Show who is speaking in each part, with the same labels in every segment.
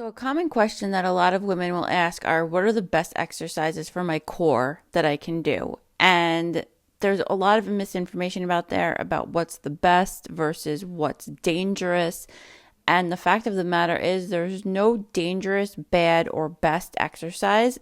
Speaker 1: So, a common question that a lot of women will ask are, what are the best exercises for my core that I can do? And there's a lot of misinformation about there about what's the best versus what's dangerous. And the fact of the matter is there's no dangerous, bad, or best exercise.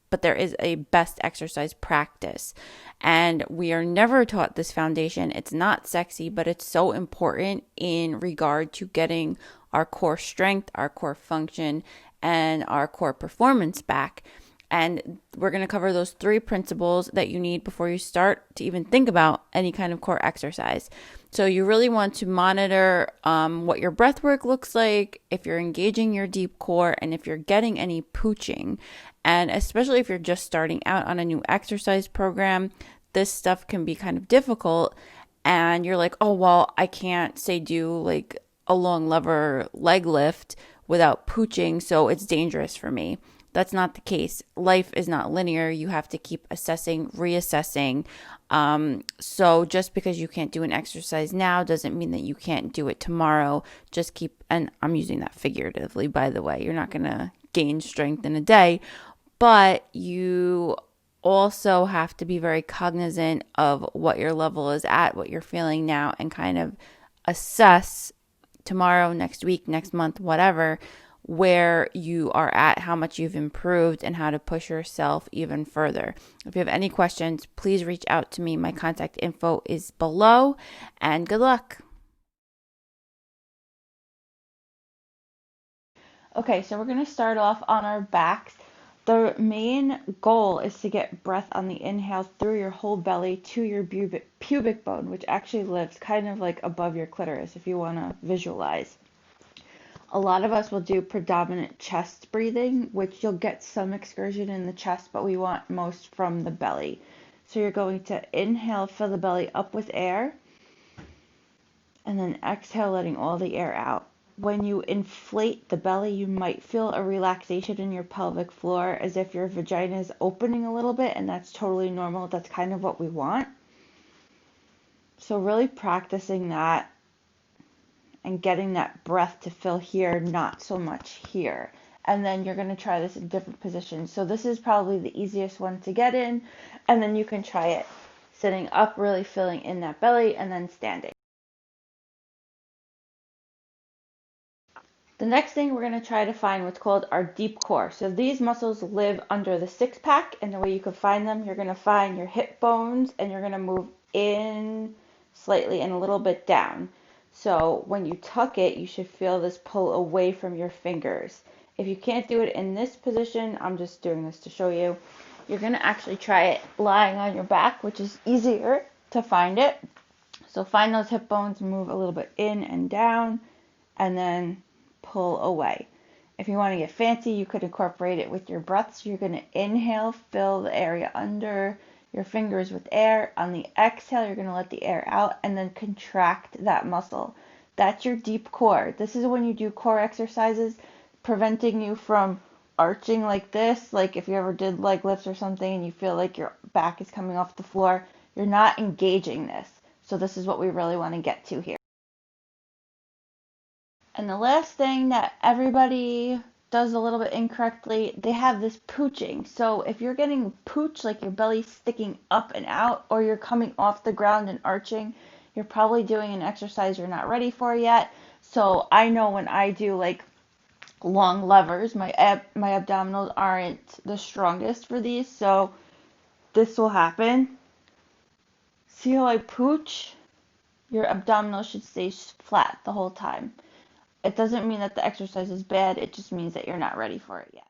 Speaker 1: But there is a best exercise practice. And we are never taught this foundation. It's not sexy, but it's so important in regard to getting our core strength, our core function, and our core performance back. And we're going to cover those three principles that you need before you start to even think about any kind of core exercise. So you really want to monitor what your breath work looks like, if you're engaging your deep core, and if you're getting any pooching. And especially if you're just starting out on a new exercise program, this stuff can be kind of difficult. And you're like, oh, well, I can't say do like a long lever leg lift without pooching, so it's dangerous for me. That's not the case. Life is not linear. You have to keep assessing, reassessing. So just because you can't do an exercise now doesn't mean that you can't do it tomorrow. Just keep, and I'm using that figuratively, by the way. You're not going to gain strength in a day, but you also have to be very cognizant of what your level is at, what you're feeling now, and kind of assess tomorrow, next week, next month, whatever, where you are at, how much you've improved, and how to push yourself even further. If you have any questions, please reach out to me. My contact info is below, and good luck. Okay, so we're going to start off on our backs. The main goal is to get breath on the inhale through your whole belly to your pubic bone, which actually lives kind of like above your clitoris if you want to visualize. A lot of us will do predominant chest breathing, which you'll get some excursion in the chest, but we want most from the belly. So you're going to inhale, fill the belly up with air, and then exhale, letting all the air out. When you inflate the belly, you might feel a relaxation in your pelvic floor as if your vagina is opening a little bit, and that's totally normal. That's kind of what we want. So really practicing that and getting that breath to fill here, not so much here. And then you're going to try this in different positions. So this is probably the easiest one to get in, and then you can try it sitting up, really filling in that belly, and then standing. The next thing we're going to try to find what's called our deep core. So these muscles live under the six pack, and the way you can find them, you're going to find your hip bones, and you're going to move in slightly and a little bit down. So when you tuck it, you should feel this pull away from your fingers. If you can't do it in this position, I'm just doing this to show you, you're going to actually try it lying on your back, which is easier to find it. So find those hip bones, move a little bit in and down, and then pull away. If you want to get fancy, you could incorporate it with your breath. So you're going to inhale, fill the area under your fingers with air. On the exhale, you're going to let the air out and then contract that muscle. That's your deep core. This is when you do core exercises, preventing you from arching like this. Like if you ever did leg lifts or something and you feel like your back is coming off the floor, you're not engaging this. So this is what we really want to get to here. And the last thing that everybody does a little bit incorrectly, they have this pooching. So if you're getting pooch, like your belly sticking up and out, or you're coming off the ground and arching, you're probably doing an exercise you're not ready for yet. So I know when I do like long levers, my abdominals aren't the strongest for these, so this will happen. See how I pooch? Your abdominals should stay flat the whole time. It doesn't mean that the exercise is bad, it just means that you're not ready for it yet.